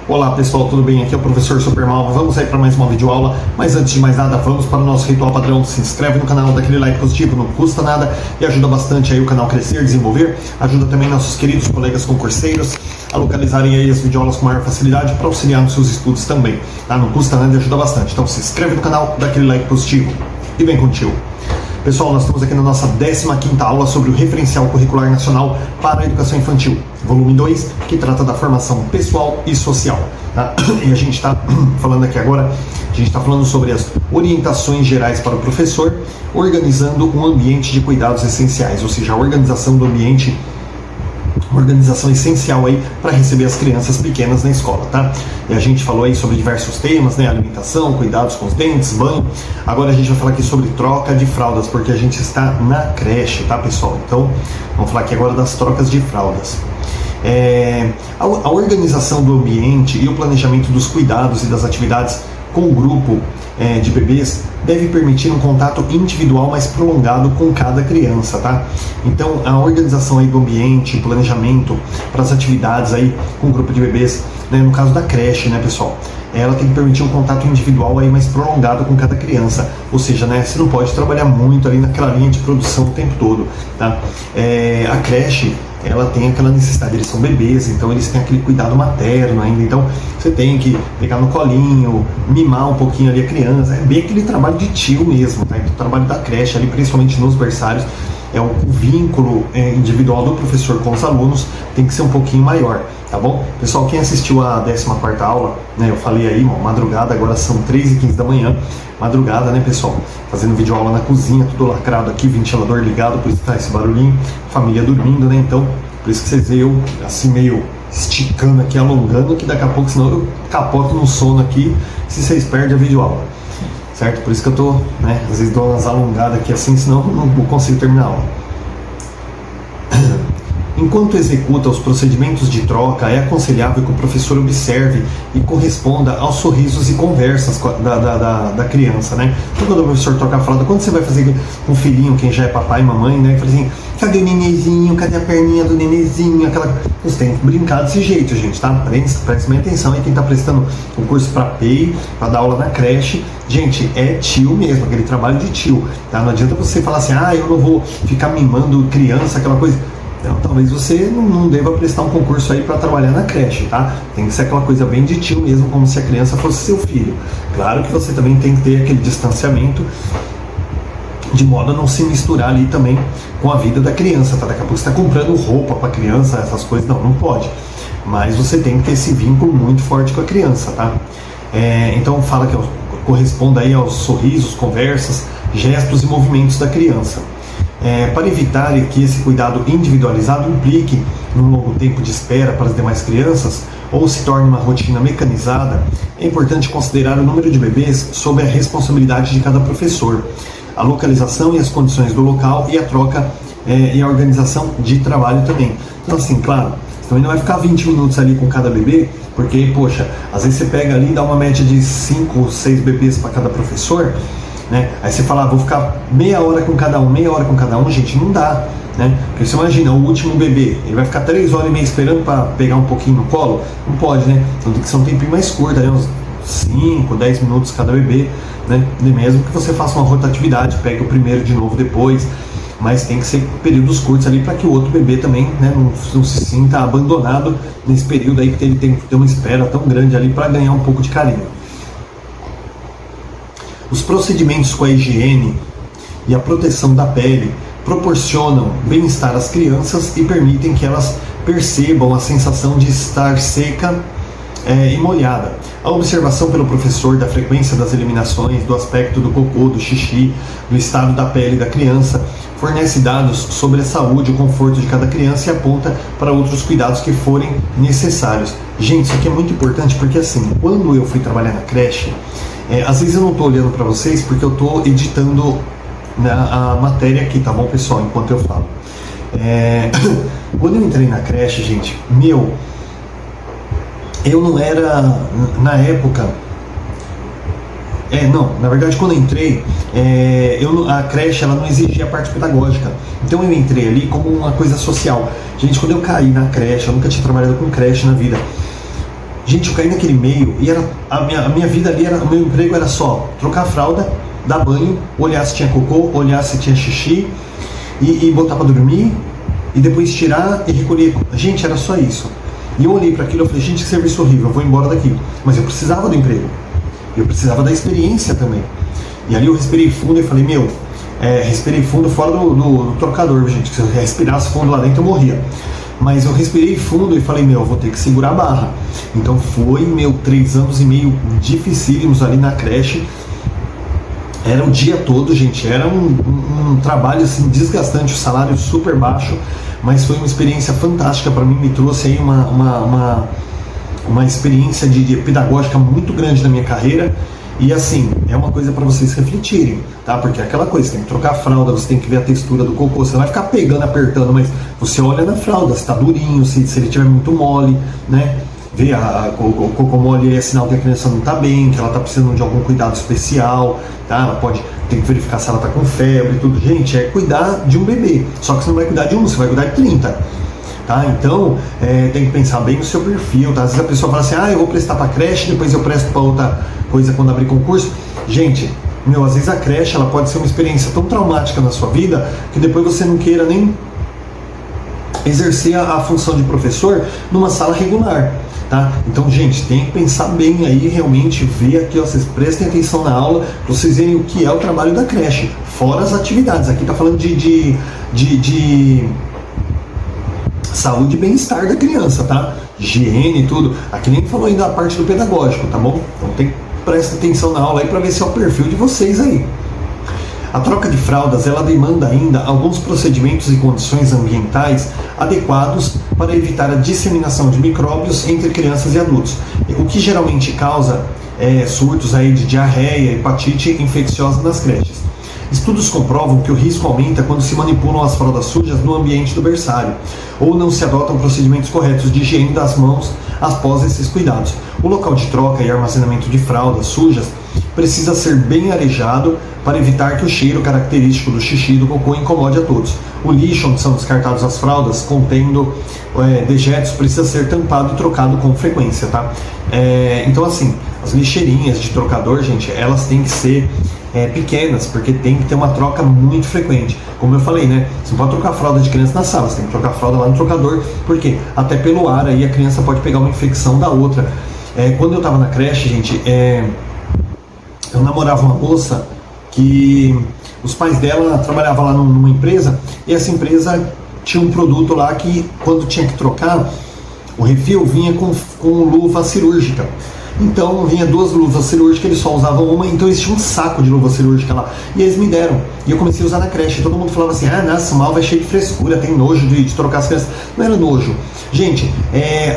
Olá pessoal, tudo bem? Aqui é o professor Supermalva. Vamos aí para mais uma videoaula, mas antes de mais nada, vamos para o nosso ritual padrão. Se inscreve no canal, dá aquele like positivo, não custa nada e ajuda bastante aí o canal a crescer, desenvolver. Ajuda também nossos queridos colegas concurseiros a localizarem aí as videoaulas com maior facilidade para auxiliar nos seus estudos também, tá? Não custa nada e ajuda bastante. Então se inscreve no canal, dá aquele like positivo e vem contigo. Pessoal, nós estamos aqui na nossa 15ª aula sobre o Referencial Curricular Nacional para a Educação Infantil, volume 2, que trata da formação pessoal e social. Tá? E a gente está falando aqui agora, a gente está falando sobre as orientações gerais para o professor, organizando um ambiente de cuidados essenciais, ou seja, a organização do ambiente, uma organização essencial aí para receber as crianças pequenas na escola, tá? E a gente falou aí sobre diversos temas, né? Alimentação, cuidados com os dentes, banho. Agora a gente vai falar aqui sobre troca de fraldas, porque a gente está na creche, tá, pessoal? Então, vamos falar aqui agora das trocas de fraldas. A organização do ambiente e o planejamento dos cuidados e das atividades com o grupo de bebês deve permitir um contato individual mais prolongado com cada criança, tá? Então, a organização aí do ambiente, planejamento para as atividades aí com o grupo de bebês, né, no caso da creche, né, pessoal? Ela tem que permitir um contato individual aí mais prolongado com cada criança, ou seja, né, você não pode trabalhar muito ali naquela linha de produção o tempo todo, tá? A creche, ela tem aquela necessidade, eles são bebês, então eles têm aquele cuidado materno ainda, então você tem que pegar no colinho, mimar um pouquinho ali a criança, é bem aquele trabalho de tio mesmo, tá? O trabalho da creche ali, principalmente nos berçários, o vínculo individual do professor com os alunos tem que ser um pouquinho maior, tá bom? Pessoal, quem assistiu a 14ª aula, né, eu falei aí, madrugada, agora são 3h15 da manhã, madrugada, né, pessoal? Fazendo videoaula na cozinha, tudo lacrado aqui, ventilador ligado, por isso tá esse barulhinho, família dormindo, né? Então, por isso que vocês veem eu assim meio esticando aqui, alongando, que daqui a pouco, senão eu capoto no sono aqui, se vocês perdem a videoaula, certo? Por isso que eu tô, né, às vezes dou umas alongadas aqui assim, senão eu não consigo terminar a aula. Enquanto executa os procedimentos de troca, é aconselhável que o professor observe e corresponda aos sorrisos e conversas da criança, né? Então, quando o professor troca a fralda, quando você vai fazer com o filhinho, quem já é papai e mamãe, né? Fala assim, cadê o nenenzinho? Cadê a perninha do nenenzinho? Você tem que brincar desse jeito, gente, tá? Preste bem atenção aí, quem tá prestando um curso para PEI, para dar aula na creche, gente, é tio mesmo, aquele trabalho de tio, tá? Não adianta você falar assim, eu não vou ficar mimando criança, aquela coisa. Então, talvez você não deva prestar um concurso aí para trabalhar na creche, tá? Tem que ser aquela coisa bem de tio mesmo, como se a criança fosse seu filho. Claro que você também tem que ter aquele distanciamento, de modo a não se misturar ali também com a vida da criança, tá? Daqui a pouco você está comprando roupa para a criança, essas coisas, não pode. Mas você tem que ter esse vínculo muito forte com a criança, tá? Então fala que corresponda aí aos sorrisos, conversas, gestos e movimentos da criança. Para evitar que esse cuidado individualizado implique num longo tempo de espera para as demais crianças ou se torne uma rotina mecanizada, é importante considerar o número de bebês sob a responsabilidade de cada professor, a localização e as condições do local e a troca e a organização de trabalho também. Então, assim, claro, você também não vai ficar 20 minutos ali com cada bebê, porque, poxa, às vezes você pega ali e dá uma média de 5, 6 bebês para cada professor, né? Aí você fala, vou ficar meia hora com cada um, gente, não dá, né? Porque você imagina, o último bebê, ele vai ficar 3 horas e meia esperando para pegar um pouquinho no colo? Não pode, né? Então tem que ser um tempinho mais curto, né? Uns 5, 10 minutos cada bebê, né? E mesmo que você faça uma rotatividade, pegue o primeiro de novo depois, mas tem que ser períodos curtos ali para que o outro bebê também, né, não se sinta abandonado nesse período aí que ele tem que ter uma espera tão grande ali para ganhar um pouco de carinho. Os procedimentos com a higiene e a proteção da pele proporcionam bem-estar às crianças e permitem que elas percebam a sensação de estar seca e molhada. A observação pelo professor da frequência das eliminações, do aspecto do cocô, do xixi, do estado da pele da criança, fornece dados sobre a saúde e o conforto de cada criança e aponta para outros cuidados que forem necessários. Gente, isso aqui é muito importante porque, assim, quando eu fui trabalhar na creche, às vezes eu não estou olhando para vocês porque eu estou editando, né, a matéria aqui, tá bom, pessoal, enquanto eu falo. Quando eu entrei na creche, gente, eu não era, na época, na verdade, quando eu entrei, a creche ela não exigia a parte pedagógica, então eu entrei ali como uma coisa social. Gente, quando eu caí na creche, eu nunca tinha trabalhado com creche na vida, Gente, eu caí naquele meio e a minha vida ali, o meu emprego era só trocar a fralda, dar banho, olhar se tinha cocô, olhar se tinha xixi e botar pra dormir e depois tirar e recolher. Gente, era só isso. E eu olhei para aquilo e falei, gente, que serviço horrível, eu vou embora daqui. Mas eu precisava do emprego, eu precisava da experiência também. E ali eu respirei fundo e falei, respirei fundo fora do trocador, gente, se eu respirasse fundo lá dentro eu morria. Mas eu respirei fundo e falei, eu vou ter que segurar a barra. Então foi, 3 anos e meio dificílimos ali na creche. Era o dia todo, gente, era um trabalho assim desgastante, o salário super baixo, mas foi uma experiência fantástica para mim, me trouxe aí uma experiência de pedagógica muito grande na minha carreira. E assim, é uma coisa para vocês refletirem, tá? Porque é aquela coisa, você tem que trocar a fralda, você tem que ver a textura do cocô, você não vai ficar pegando, apertando, mas você olha na fralda, se tá durinho, se ele tiver muito mole, né? Vê o cocô mole é sinal que a criança não tá bem, que ela tá precisando de algum cuidado especial, tá? Tem que verificar se ela tá com febre e tudo. Gente, é cuidar de um bebê, só que você não vai cuidar de um, você vai cuidar de 30. Tá? Então, tem que pensar bem no seu perfil, tá? Às vezes a pessoa fala assim, eu vou prestar para creche, depois eu presto para outra coisa quando abrir concurso. Gente, às vezes a creche ela pode ser uma experiência tão traumática na sua vida que depois você não queira nem exercer a função de professor numa sala regular. Tá? Então, gente, tem que pensar bem aí, realmente ver aqui, vocês prestem atenção na aula para vocês verem o que é o trabalho da creche, fora as atividades. Aqui tá falando de saúde e bem-estar da criança, tá? Higiene e tudo. Aqui nem falou ainda a parte do pedagógico, tá bom? Então presta atenção na aula aí para ver se é o perfil de vocês aí. A troca de fraldas, ela demanda ainda alguns procedimentos e condições ambientais adequados para evitar a disseminação de micróbios entre crianças e adultos, o que geralmente causa surtos aí de diarreia, hepatite infecciosa nas creches. Estudos comprovam que o risco aumenta quando se manipulam as fraldas sujas no ambiente do berçário, ou não se adotam procedimentos corretos de higiene das mãos após esses cuidados. O local de troca e armazenamento de fraldas sujas precisa ser bem arejado para evitar que o cheiro característico do xixi e do cocô incomode a todos. O lixo onde são descartados as fraldas contendo dejetos precisa ser tampado e trocado com frequência, tá? Então assim, as lixeirinhas de trocador, gente, elas têm que ser pequenas, porque tem que ter uma troca muito frequente. Como eu falei, né? Você não pode trocar a fralda de criança na sala, você tem que trocar a fralda lá no trocador, porque até pelo ar aí a criança pode pegar uma infecção da outra. Quando eu estava na creche, gente, eu namorava uma moça que os pais dela trabalhavam lá numa empresa, e essa empresa tinha um produto lá que quando tinha que trocar, o refil vinha com luva cirúrgica. Então vinha 2 luvas cirúrgicas, eles só usavam uma, então eles tinham um saco de luva cirúrgica lá. E eles me deram. E eu comecei a usar na creche. Todo mundo falava assim, nossa, Malva é cheio de frescura, tem nojo de trocar as crianças. Não era nojo. Gente,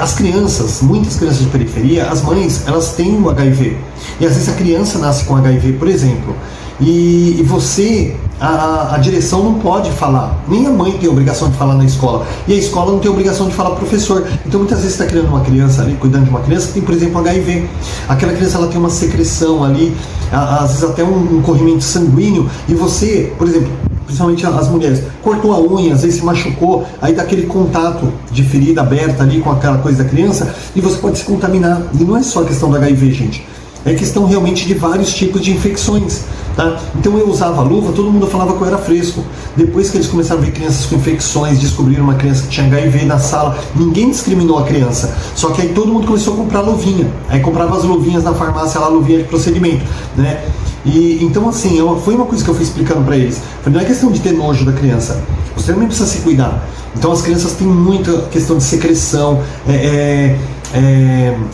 as crianças, muitas crianças de periferia, as mães, elas têm o HIV. E às vezes a criança nasce com HIV, por exemplo. E você, a direção não pode falar, nem a mãe tem obrigação de falar na escola, e a escola não tem obrigação de falar pro professor. Então muitas vezes você está criando uma criança ali, cuidando de uma criança que tem, por exemplo, HIV. Aquela criança ela tem uma secreção ali, às vezes até um corrimento sanguíneo, e você, por exemplo, principalmente as mulheres, cortou a unha, às vezes se machucou, aí dá aquele contato de ferida aberta ali com aquela coisa da criança, e você pode se contaminar. E não é só a questão do HIV, gente, é questão realmente de vários tipos de infecções. Tá? Então eu usava luva, todo mundo falava que eu era fresco. Depois que eles começaram a ver crianças com infecções, descobriram uma criança que tinha HIV na sala, ninguém discriminou a criança. Só que aí todo mundo começou a comprar luvinha. Aí comprava as luvinhas na farmácia lá, luvinha de procedimento, né? E então assim, foi uma coisa que eu fui explicando para eles. Falei, não é questão de ter nojo da criança, você também precisa se cuidar. Então as crianças têm muita questão de secreção,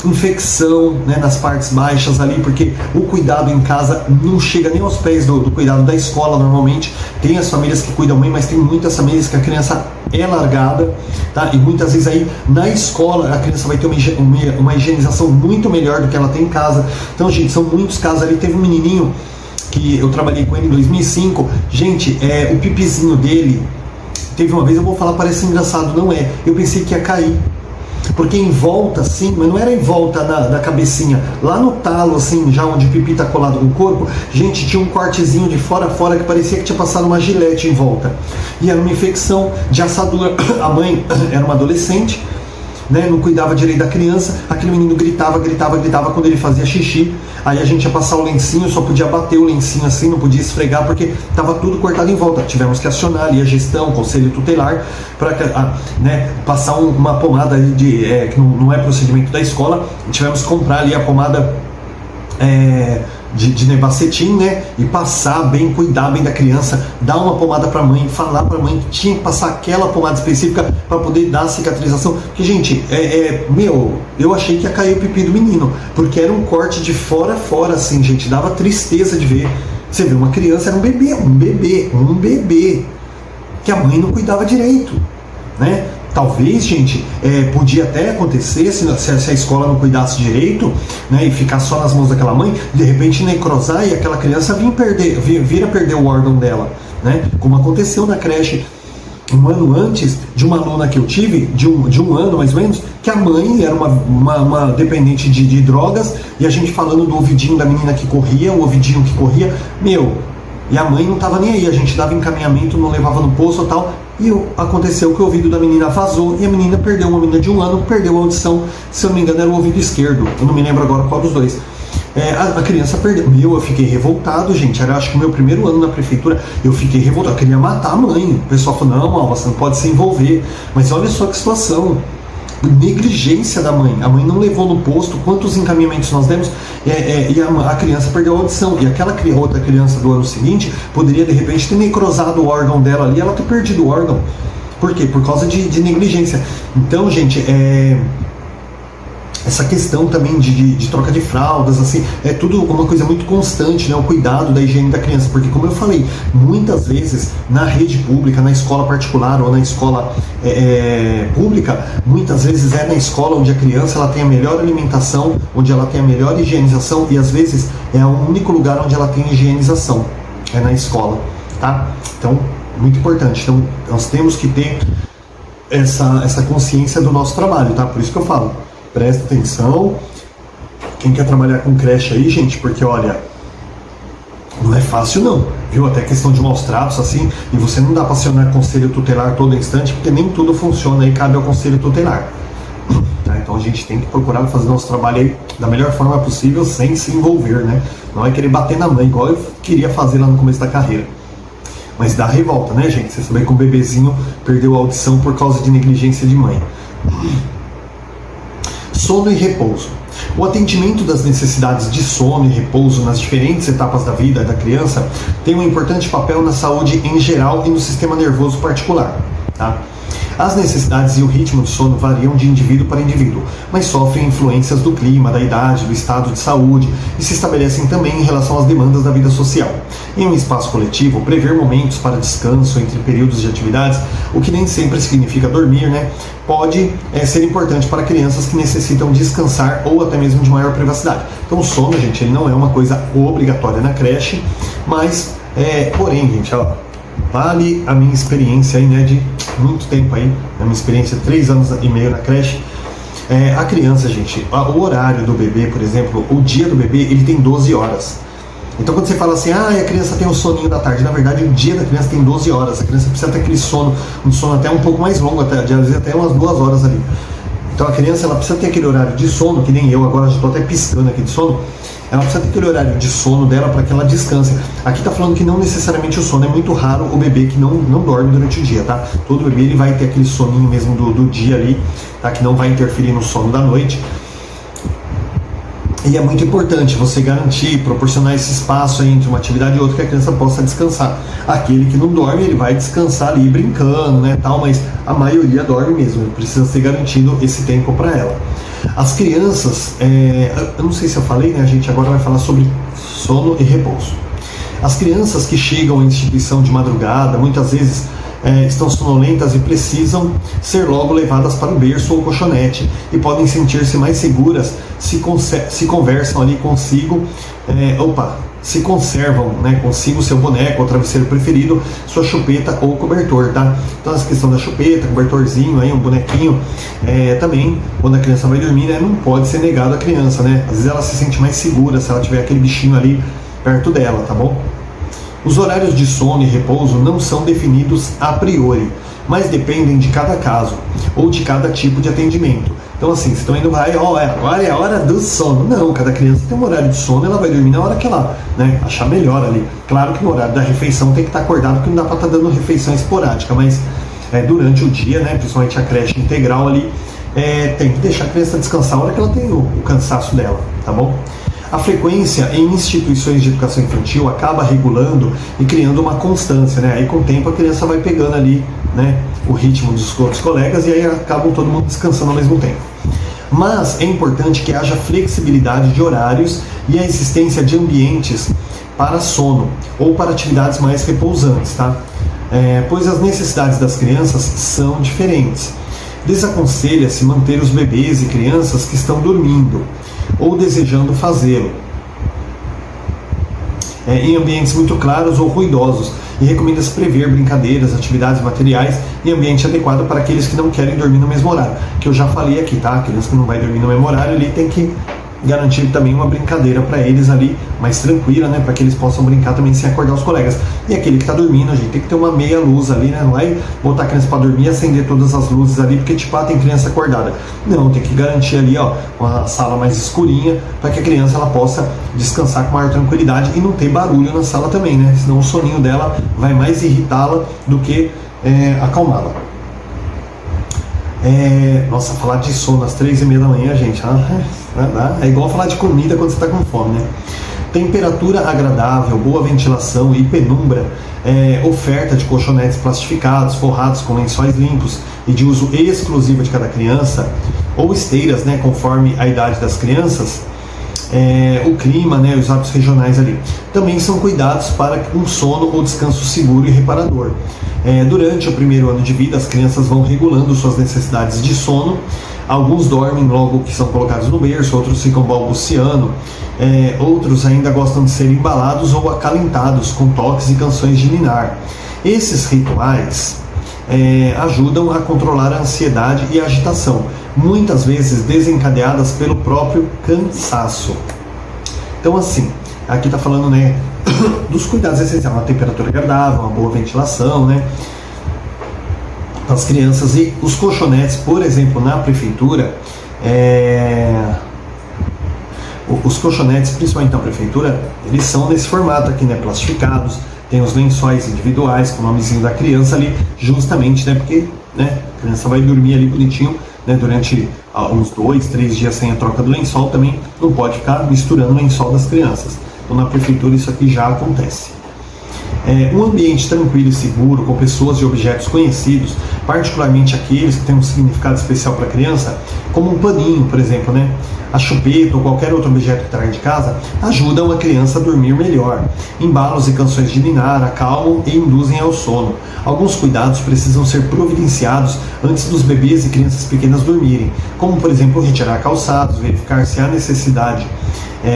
infecção, né, nas partes baixas ali, porque o cuidado em casa não chega nem aos pés do cuidado da escola. Normalmente tem as famílias que cuidam bem, mas tem muitas famílias que a criança é largada, tá? E muitas vezes aí na escola a criança vai ter uma higienização muito melhor do que ela tem em casa. Então, gente, são muitos casos ali. Teve um menininho que eu trabalhei com ele em 2005, gente, o pipizinho dele, teve uma vez, eu vou falar, parece engraçado, não é, eu pensei que ia cair, porque em volta assim, mas não era em volta da cabecinha, lá no talo assim, já onde o pipi tá colado no corpo, gente, tinha um cortezinho de fora a fora que parecia que tinha passado uma gilete em volta, e era uma infecção de assadura. A mãe era uma adolescente, né, não cuidava direito da criança, aquele menino gritava quando ele fazia xixi, aí a gente ia passar o lencinho, só podia bater o lencinho assim, não podia esfregar, porque estava tudo cortado em volta. Tivemos que acionar ali a gestão, o conselho tutelar, para né, passar uma pomada que não é procedimento da escola, tivemos que comprar ali a pomada de nebacetim, né, e passar bem, cuidar bem da criança, dar uma pomada para a mãe, falar para a mãe que tinha que passar aquela pomada específica para poder dar a cicatrização, porque gente, eu achei que ia cair o pipi do menino, porque era um corte de fora a fora, assim, gente, dava tristeza de ver. Você vê, uma criança era um bebê, que a mãe não cuidava direito, né? Talvez, gente, podia até acontecer se a escola não cuidasse direito, né, e ficar só nas mãos daquela mãe, de repente necrosar e aquela criança vir a perder o órgão dela, né? Como aconteceu na creche um ano antes de uma aluna que eu tive, de um ano mais ou menos, que a mãe era uma dependente de drogas, e a gente falando do ouvidinho da menina que corria, o ouvidinho que corria, e a mãe não estava nem aí, a gente dava encaminhamento, não levava no posto e tal, e aconteceu que o ouvido da menina vazou, e a menina perdeu, uma menina de 1 ano, perdeu a audição, se eu não me engano era o ouvido esquerdo, eu não me lembro agora qual dos dois. A criança perdeu. Eu fiquei revoltado, gente, era acho que o meu primeiro ano na prefeitura, eu fiquei revoltado, eu queria matar a mãe, o pessoal falou, não, Alva, você não pode se envolver, mas olha só que situação, negligência da mãe, a mãe não levou no posto, quantos encaminhamentos nós demos, e a criança perdeu a audição, e aquela outra criança do ano seguinte poderia de repente ter necrosado o órgão dela ali, ela ter perdido o órgão. Por quê? Por causa de negligência. Então, gente, essa questão também de troca de fraldas, assim, é tudo uma coisa muito constante, né? O cuidado da higiene da criança, porque como eu falei, muitas vezes na rede pública, na escola particular ou na escola pública, muitas vezes é na escola onde a criança ela tem a melhor alimentação, onde ela tem a melhor higienização, e às vezes é o único lugar onde ela tem higienização, é na escola, tá? Então, muito importante. Então, nós temos que ter essa consciência do nosso trabalho, tá? Por isso que eu falo, presta atenção, quem quer trabalhar com creche aí, gente, porque olha, não é fácil não, viu? Até questão de maus tratos, assim, e você não dá para acionar conselho tutelar todo instante, porque nem tudo funciona e cabe ao conselho tutelar, tá? Então a gente tem que procurar fazer nosso trabalho aí da melhor forma possível, sem se envolver, né? Não é querer bater na mãe, igual eu queria fazer lá no começo da carreira. Mas dá revolta, né, gente? Você saber que um bebezinho perdeu a audição por causa de negligência de mãe. Sono e repouso. O atendimento das necessidades de sono e repouso nas diferentes etapas da vida da criança tem um importante papel na saúde em geral e no sistema nervoso particular, tá? As necessidades e o ritmo de sono variam de indivíduo para indivíduo, mas sofrem influências do clima, da idade, do estado de saúde e se estabelecem também em relação às demandas da vida social. Em um espaço coletivo, prever momentos para descanso entre períodos de atividades, o que nem sempre significa dormir, né, pode ser importante para crianças que necessitam descansar ou até mesmo de maior privacidade. Então o sono, gente, ele não é uma coisa obrigatória na creche, mas, porém, gente, ó, vale a minha experiência aí, né, de muito tempo aí, a minha experiência de 3 anos e meio na creche. A criança, gente, o horário do bebê, por exemplo, o dia do bebê, ele tem 12 horas. Então quando você fala assim, a criança tem um soninho da tarde, na verdade o dia da criança tem 12 horas, a criança precisa ter aquele sono, um sono até um pouco mais longo, às vezes até umas 2 horas ali. Então a criança, ela precisa ter aquele horário de sono, que nem eu agora já estou até piscando aqui de sono, ela precisa ter aquele horário de sono dela para que ela descanse. Aqui está falando que não necessariamente o sono, é muito raro o bebê que não dorme durante o dia, tá? Todo bebê ele vai ter aquele soninho mesmo do dia ali, tá? Que não vai interferir no sono da noite. E é muito importante você garantir, proporcionar esse espaço entre uma atividade e outra que a criança possa descansar. Aquele que não dorme, ele vai descansar ali brincando, né, tal, mas a maioria dorme mesmo, precisa ser garantido esse tempo para ela. As crianças, eu não sei se eu falei, né, a gente agora vai falar sobre sono e repouso. As crianças que chegam à instituição de madrugada, muitas vezes estão sonolentas e precisam ser logo levadas para o berço ou colchonete e podem sentir-se mais seguras se conversam ali consigo, se conservam, né, consigo seu boneco ou travesseiro preferido, sua chupeta ou cobertor, tá? Então essa questão da chupeta, cobertorzinho, aí, um bonequinho, também, quando a criança vai dormir, né, não pode ser negado à criança, né? Às vezes ela se sente mais segura se ela tiver aquele bichinho ali perto dela, tá bom? Os horários de sono e repouso não são definidos a priori, mas dependem de cada caso ou de cada tipo de atendimento. Então assim, vocês estão indo, agora é a hora do sono. Não, cada criança tem um horário de sono, ela vai dormir na hora que ela, né, achar melhor ali. Claro que no horário da refeição tem que estar acordado, porque não dá para estar dando refeição esporádica, mas durante o dia, né, principalmente a creche integral ali, tem que deixar a criança descansar a hora que ela tem o cansaço dela, tá bom? A frequência em instituições de educação infantil acaba regulando e criando uma constância, né? Aí com o tempo a criança vai pegando ali, né, o ritmo dos outros colegas e aí acabam todo mundo descansando ao mesmo tempo. Mas é importante que haja flexibilidade de horários e a existência de ambientes para sono ou para atividades mais repousantes, tá? Pois as necessidades das crianças são diferentes. Desaconselha-se manter os bebês e crianças que estão dormindo ou desejando fazê-lo em ambientes muito claros ou ruidosos, e recomenda-se prever brincadeiras, atividades materiais em ambiente adequado para aqueles que não querem dormir no mesmo horário, que eu já falei aqui, tá? Aqueles que não vai dormir no mesmo horário, ele tem que garantir também uma brincadeira para eles ali, mais tranquila, né, para que eles possam brincar também sem acordar os colegas. E aquele que está dormindo, a gente tem que ter uma meia luz ali, né, não vai botar a criança para dormir e acender todas as luzes ali, porque tipo, tem criança acordada. Não, tem que garantir ali, ó, uma sala mais escurinha, para que a criança ela possa descansar com maior tranquilidade e não ter barulho na sala também, né, senão o soninho dela vai mais irritá-la do que acalmá-la. Nossa, falar de sono às 3h30 da manhã, gente, é igual falar de comida quando você está com fome, né? Temperatura agradável, boa ventilação e penumbra, oferta de colchonetes plastificados, forrados com lençóis limpos e de uso exclusivo de cada criança, ou esteiras, né, conforme a idade das crianças, o clima, né, os hábitos regionais ali. Também são cuidados para um sono ou descanso seguro e reparador. Durante o primeiro ano de vida, as crianças vão regulando suas necessidades de sono. Alguns dormem logo que são colocados no berço, outros ficam balbuciando, outros ainda gostam de ser embalados ou acalentados com toques e canções de ninar. Esses rituais ajudam a controlar a ansiedade e a agitação, muitas vezes desencadeadas pelo próprio cansaço. Então assim, aqui está falando, né, dos cuidados essenciais, uma temperatura agradável, uma boa ventilação, né, das crianças. E os colchonetes, por exemplo, na prefeitura, os colchonetes, principalmente na prefeitura, eles são nesse formato aqui, né, plastificados, tem os lençóis individuais com o nomezinho da criança ali, justamente, né, porque, né, a criança vai dormir ali bonitinho, né, durante uns 2, 3 dias sem a troca do lençol, também não pode ficar misturando o lençol das crianças. Então na prefeitura isso aqui já acontece. Um ambiente tranquilo e seguro, com pessoas e objetos conhecidos, particularmente aqueles que têm um significado especial para a criança, como um paninho, por exemplo, né? A chupeta ou qualquer outro objeto que traga de casa, ajudam a criança a dormir melhor. Embalos e canções de ninar acalmam e induzem ao sono. Alguns cuidados precisam ser providenciados antes dos bebês e crianças pequenas dormirem, como por exemplo retirar calçados, verificar se há necessidade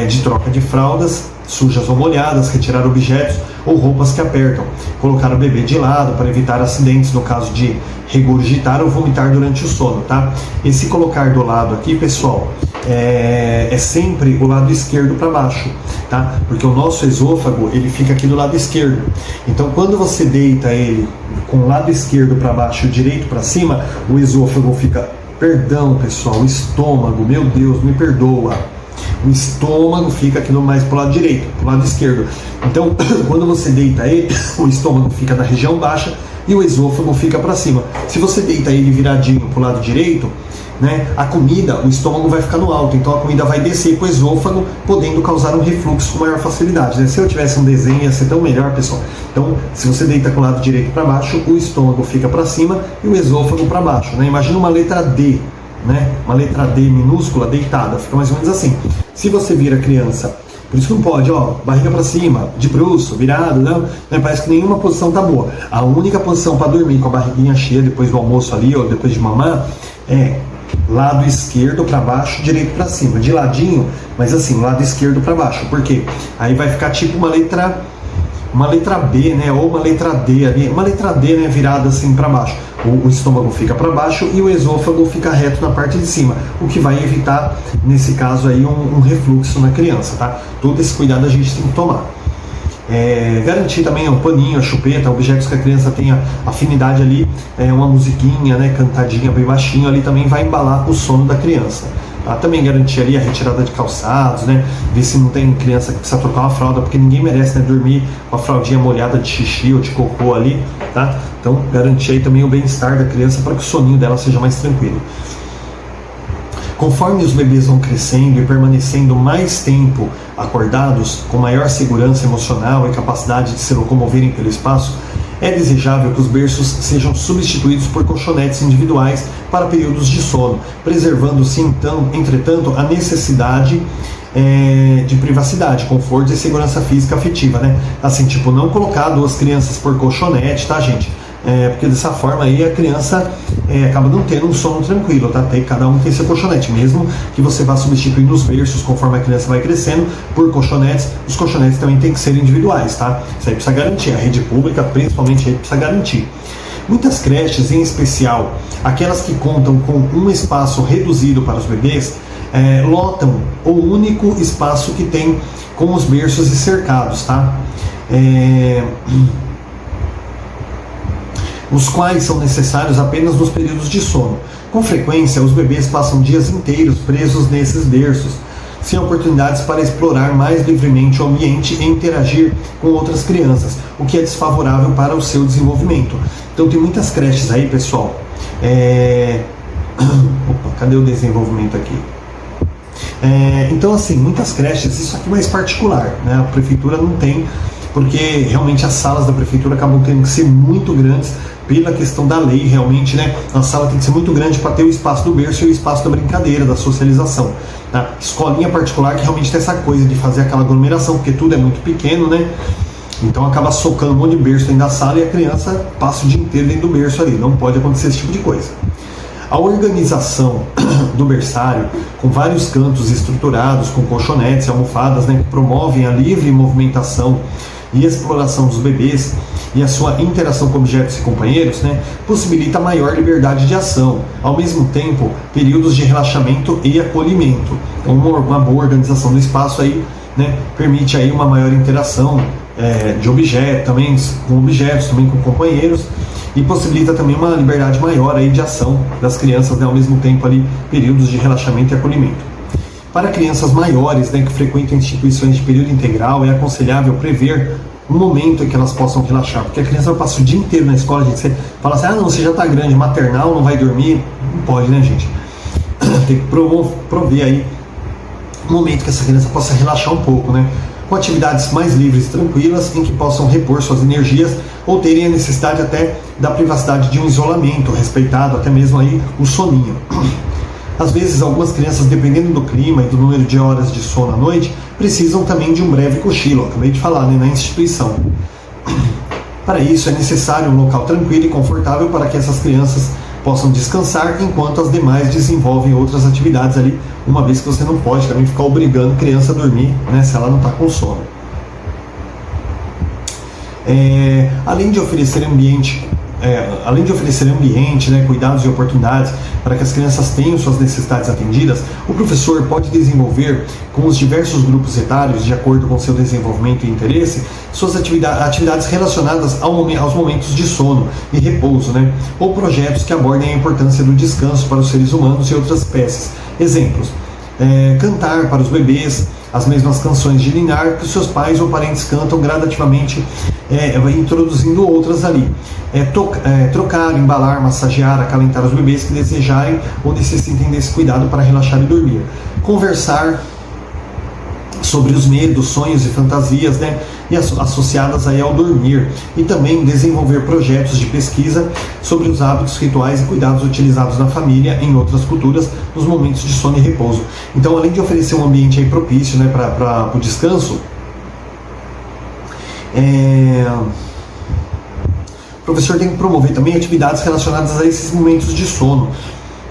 de troca de fraldas sujas ou molhadas, retirar objetos ou roupas que apertam, colocar o bebê de lado para evitar acidentes no caso de regurgitar ou vomitar durante o sono, tá? Esse colocar do lado aqui, pessoal, é sempre o lado esquerdo para baixo, tá? Porque o nosso esôfago, ele fica aqui do lado esquerdo. Então, quando você deita ele com o lado esquerdo para baixo e o direito para cima, o esôfago fica, perdão, pessoal, o estômago, meu Deus, me perdoa. O estômago fica aqui mais para o lado direito, para o lado esquerdo. Então, quando você deita ele, o estômago fica na região baixa e o esôfago fica para cima. Se você deita ele viradinho para o lado direito, né, a comida, o estômago vai ficar no alto, então a comida vai descer para o esôfago, podendo causar um refluxo com maior facilidade, né? Se eu tivesse um desenho ia ser tão melhor, pessoal. Então, se você deita com o lado direito para baixo, o estômago fica para cima e o esôfago para baixo, né? Imagina uma letra D, né? Uma letra D minúscula deitada, fica mais ou menos assim. Se você vira criança, por isso que não pode, ó, barriga para cima, de bruço, virado, não, né? Parece que nenhuma posição tá boa. A única posição para dormir com a barriguinha cheia depois do almoço ali, ou depois de mamar, é lado esquerdo para baixo, direito para cima, de ladinho, mas assim, lado esquerdo para baixo. Por quê? Aí vai ficar tipo uma letra B, né, ou uma letra D ali, uma letra D, né, virada assim para baixo. O estômago fica para baixo e o esôfago fica reto na parte de cima, o que vai evitar, nesse caso aí, um refluxo na criança, tá? Todo esse cuidado a gente tem que tomar. Garantir também um paninho, a chupeta, objetos que a criança tenha afinidade ali, uma musiquinha, né, cantadinha bem baixinho ali também vai embalar o sono da criança. Também garantir ali a retirada de calçados, né? Ver se não tem criança que precisa trocar uma fralda, porque ninguém merece, né, dormir com a fraldinha molhada de xixi ou de cocô ali, tá? Então garantir aí também o bem-estar da criança para que o soninho dela seja mais tranquilo. Conforme os bebês vão crescendo e permanecendo mais tempo acordados, com maior segurança emocional e capacidade de se locomoverem pelo espaço, é desejável que os berços sejam substituídos por colchonetes individuais para períodos de sono, preservando-se, então, entretanto, a necessidade de privacidade, conforto e segurança física afetiva, né? Assim, tipo, não colocar duas crianças por colchonete, tá, gente? Porque dessa forma aí a criança acaba não tendo um sono tranquilo, tá? Cada um tem seu colchonete, mesmo que você vá substituindo os berços conforme a criança vai crescendo por colchonetes, os colchonetes também tem que ser individuais, tá? Isso aí precisa garantir, a rede pública principalmente aí precisa garantir. Muitas creches, em especial aquelas que contam com um espaço reduzido para os bebês, lotam o único espaço que tem com os berços e cercados, tá? Os quais são necessários apenas nos períodos de sono. Com frequência, os bebês passam dias inteiros presos nesses berços, sem oportunidades para explorar mais livremente o ambiente e interagir com outras crianças, o que é desfavorável para o seu desenvolvimento. Então tem muitas creches aí, pessoal. Opa, cadê o desenvolvimento aqui? Então, assim, muitas creches, isso aqui é mais particular, né? A prefeitura não tem, porque realmente as salas da prefeitura acabam tendo que ser muito grandes pela questão da lei, realmente, né? A sala tem que ser muito grande para ter o espaço do berço e o espaço da brincadeira, da socialização, tá? Escolinha particular que realmente tem essa coisa de fazer aquela aglomeração, porque tudo é muito pequeno, né? Então acaba socando um monte de berço dentro da sala e a criança passa o dia inteiro dentro do berço ali. Não pode acontecer esse tipo de coisa. A organização do berçário, com vários cantos estruturados, com colchonetes e almofadas, né, que promovem a livre movimentação e exploração dos bebês e a sua interação com objetos e companheiros, né, possibilita maior liberdade de ação, ao mesmo tempo períodos de relaxamento e acolhimento. Então uma boa organização do espaço aí, né, permite aí uma maior interação de objetos, também com companheiros, e possibilita também uma liberdade maior aí de ação das crianças, né, ao mesmo tempo ali períodos de relaxamento e acolhimento. Para crianças maiores, né, que frequentam instituições de período integral, é aconselhável prever um momento em que elas possam relaxar, porque a criança vai passar o dia inteiro na escola, gente, você fala assim, não, você já está grande, maternal, não vai dormir, não pode, né, gente? Tem que prover aí um momento que essa criança possa relaxar um pouco, né? Com atividades mais livres e tranquilas, em que possam repor suas energias ou terem a necessidade até da privacidade de um isolamento, respeitado até mesmo aí o soninho. Às vezes, algumas crianças, dependendo do clima e do número de horas de sono à noite, precisam também de um breve cochilo, acabei de falar, né, na instituição. Para isso, é necessário um local tranquilo e confortável para que essas crianças possam descansar, enquanto as demais desenvolvem outras atividades ali, uma vez que você não pode também ficar obrigando a criança a dormir, né, se ela não está com sono. Além de oferecer ambiente, né, cuidados e oportunidades para que as crianças tenham suas necessidades atendidas, o professor pode desenvolver com os diversos grupos etários, de acordo com seu desenvolvimento e interesse, suas atividades relacionadas aos momentos de sono e repouso, né, ou projetos que abordem a importância do descanso para os seres humanos e outras espécies. Exemplos: cantar para os bebês as mesmas canções de ninar que os seus pais ou parentes cantam gradativamente, introduzindo outras ali. Trocar, embalar, massagear, acalentar os bebês que desejarem ou necessitem desse cuidado para relaxar e dormir. Conversar sobre os medos, sonhos e fantasias, né, e associadas aí ao dormir, e também desenvolver projetos de pesquisa sobre os hábitos, rituais e cuidados utilizados na família em outras culturas nos momentos de sono e repouso. Então, além de oferecer um ambiente aí propício, né, para o descanso, o professor tem que promover também atividades relacionadas a esses momentos de sono,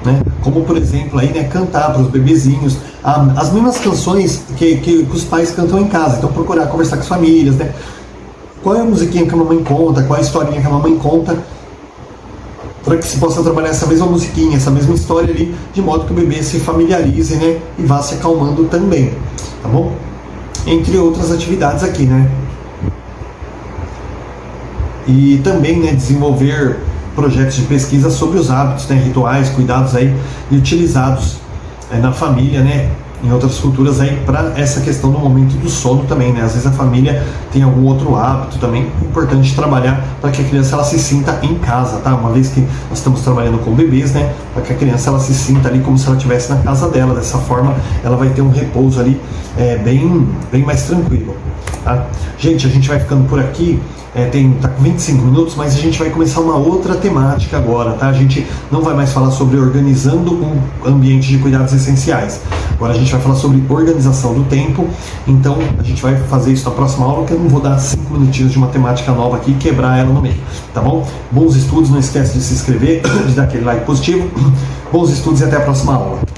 né? Como, por exemplo, aí, né, cantar para os bebezinhos as mesmas canções que os pais cantam em casa. Então procurar conversar com as famílias, né? Qual é a musiquinha que a mamãe conta, qual é a historinha que a mamãe conta, para que se possa trabalhar essa mesma musiquinha, essa mesma história ali, de modo que o bebê se familiarize, né, e vá se acalmando também, tá bom? Entre outras atividades aqui, né? e também, né, desenvolver projetos de pesquisa sobre os hábitos, né, rituais, cuidados aí utilizados na família, né, em outras culturas aí para essa questão do momento do sono também, né? Às vezes a família tem algum outro hábito também importante trabalhar para que a criança ela se sinta em casa, tá? Uma vez que nós estamos trabalhando com bebês, né? Para que a criança ela se sinta ali como se ela estivesse na casa dela. Dessa forma, ela vai ter um repouso ali bem mais tranquilo, tá? Gente, a gente vai ficando por aqui. Tá com 25 minutos, mas a gente vai começar uma outra temática agora, tá? A gente não vai mais falar sobre organizando um ambiente de cuidados essenciais. Agora a gente vai falar sobre organização do tempo. Então a gente vai fazer isso na próxima aula, que eu não vou dar 5 minutinhos de uma temática nova aqui e quebrar ela no meio, tá bom? Bons estudos, não esquece de se inscrever, de dar aquele like positivo. Bons estudos e até a próxima aula.